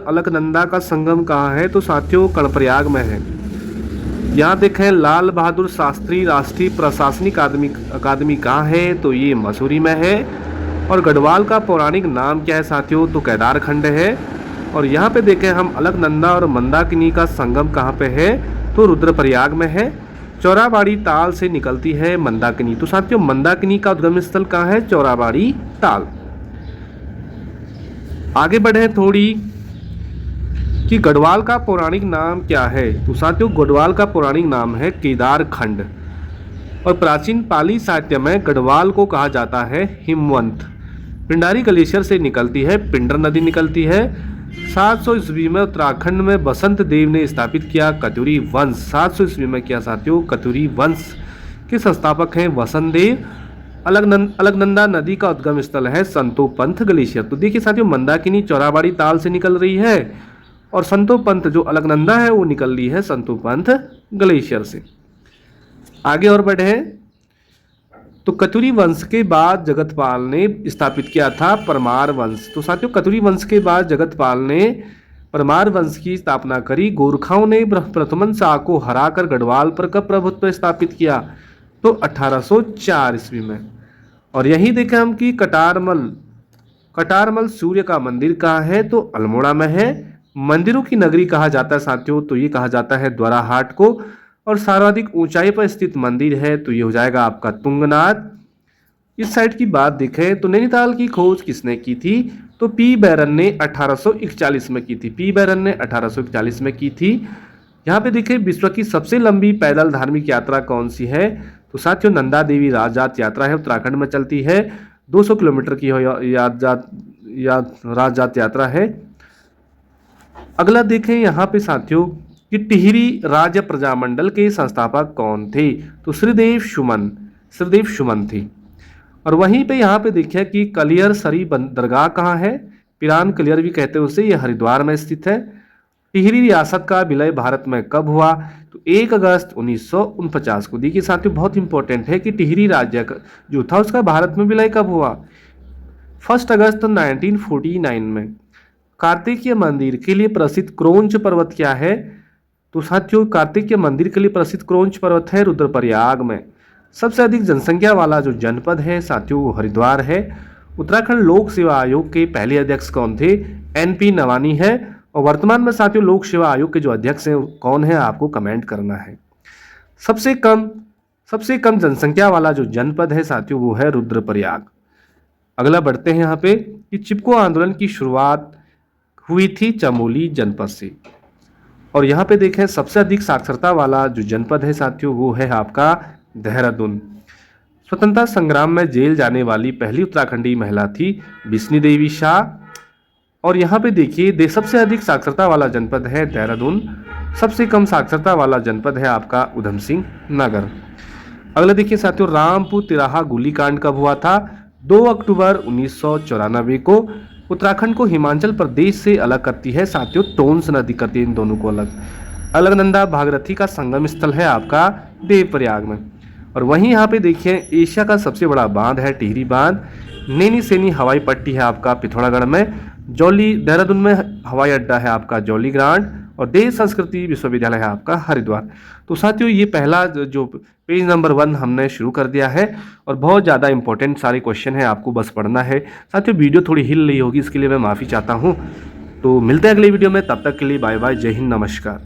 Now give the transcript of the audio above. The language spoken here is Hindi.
अलकनंदा का संगम कहाँ है? तो साथियों कर्णप्रयाग में है। यहाँ देखें लाल बहादुर शास्त्री राष्ट्रीय प्रशासनिक अकादमी कहाँ है? तो ये मसूरी में है। और गढ़वाल का पौराणिक नाम क्या है साथियों? तो केदारखंड है। और यहाँ पे देखें हम अलकनंदा और मंदाकिनी का संगम कहाँ पे है? तो रुद्रप्रयाग में है। चौराबाड़ी ताल से निकलती है मंदाकिनी। तो साथियों मंदाकिनी का उद्गम स्थल कहाँ है? चौराबाड़ी ताल। आगे बढ़े थोड़ी कि गढ़वाल का पौराणिक नाम क्या है? तो साथियों गढ़वाल का पौराणिक नाम है केदारखंड। और प्राचीन पाली साहित्य में गढ़वाल को कहा जाता है हिमवंत। पिंडारी ग्लेशियर से निकलती है, पिंडर नदी निकलती है। 700 ईस्वी में उत्तराखंड में बसंत देव ने स्थापित किया कत्यूरी वंश। 700 ईस्वी में किया साथियों। कत्यूरी वंश के संस्थापक हैं वसंत देव। अलकनंदा नदी का उद्गम स्थल है संतोपंथ ग्लेशियर। तो देखिए साथियों मंदाकिनी चौराबाड़ी ताल से निकल रही है और संतोपंथ जो अलकनंदा है वो निकल रही है संतोपंथ ग्लेशियर से। आगे और बढ़े तो कत्यूरी वंश के बाद जगतपाल ने स्थापित किया था परमार वंश। तो साथियों कत्यूरी वंश के बाद जगतपाल ने परमार वंश की स्थापना करी। गोरखाओं ने प्रथमन शाह को हराकर गढ़वाल पर कब प्रभुत्व स्थापित किया? तो 1804 ईस्वी में। और यही देखें हम कि कटारमल सूर्य का मंदिर कहाँ है? तो अल्मोड़ा में है। मंदिरों की नगरी कहा जाता है साथियों, तो ये कहा जाता है द्वाराहाट को। और सर्वाधिक ऊंचाई पर स्थित मंदिर है तो ये हो जाएगा आपका तुंगनाथ। इस साइड की बात देखें तो नैनीताल की खोज किसने की थी? तो पी बैरन ने 1841 में की थी। पी बैरन ने 1841 में की थी। यहाँ पे देखें विश्व की सबसे लंबी पैदल धार्मिक यात्रा कौन सी है? तो साथियों नंदा देवी राजजात यात्रा है, उत्तराखंड में चलती है। 200 किलोमीटर की राजजात यात्रा है। अगला देखें यहाँ पे साथियों कि टिहरी राज्य प्रजामंडल के संस्थापक कौन थे? तो श्रीदेव सुमन थे। और वहीं पे यहाँ पे देखिए कि कलियर सरी दरगाह कहाँ है? पिरान कलियर भी कहते हैं उसे, ये हरिद्वार में स्थित है। टिहरी रियासत का विलय भारत में कब हुआ? तो 1 अगस्त 1949 को। देखिए साथियों बहुत इंपॉर्टेंट है कि टिहरी राज्य जो था उसका भारत में विलय कब हुआ? 1 अगस्त 1949 में। कार्तिकीय मंदिर के लिए प्रसिद्ध क्रोंच पर्वत क्या है? तो साथियों कार्तिकीय मंदिर के लिए प्रसिद्ध क्रोंच पर्वत है रुद्रप्रयाग में। सबसे अधिक जनसंख्या वाला जो जनपद है साथियों वो हरिद्वार है। उत्तराखंड लोक सेवा आयोग के पहले अध्यक्ष कौन थे? NP नवानी है। और वर्तमान में साथियों लोक सेवा आयोग के जो अध्यक्ष हैं कौन है आपको कमेंट करना है। सबसे कम जनसंख्या वाला जो जनपद है साथियों वो है रुद्रप्रयाग। अगला बढ़ते हैं यहाँ पे कि चिपको आंदोलन की शुरुआत हुई थी चमोली जनपद से। और यहाँ पे देखें सबसे अधिक साक्षरता वाला जो जनपद है साथियों वो है आपका देहरादून। स्वतंत्रता संग्राम में जेल जाने वाली पहली उत्तराखंडी महिला थी बिस्नी देवी शाह। और यहाँ पे देखिए सबसे अधिक साक्षरता वाला जनपद है देहरादून। सबसे कम साक्षरता वाला जनपद है आपका उधम सिंह नगर। अगला देखिए साथियों रामपुर तिराहा गोलीकांड कब हुआ था? 2 अक्टूबर 1994 को। उत्तराखंड को हिमाचल प्रदेश से अलग करती है साथियों टोंस नदी, करती है इन दोनों को अलग। अलकनंदा भागीरथी का संगम स्थल है आपका देवप्रयाग में। और वहीं यहाँ पे देखिए एशिया का सबसे बड़ा बांध है टिहरी बांध। नैनी सैनी हवाई पट्टी है आपका पिथौरागढ़ में। देहरादून में हवाई अड्डा है आपका जौली ग्रांट। और देश संस्कृति विश्वविद्यालय है आपका हरिद्वार। तो साथियों ये पहला जो पेज नंबर 1 हमने शुरू कर दिया है और बहुत ज़्यादा इंपॉर्टेंट सारे क्वेश्चन है, आपको बस पढ़ना है। साथियों वीडियो थोड़ी हिल रही होगी इसके लिए मैं माफ़ी चाहता हूँ। तो मिलते हैं अगले वीडियो में, तब तक के लिए बाय बाय, जय हिंद, नमस्कार।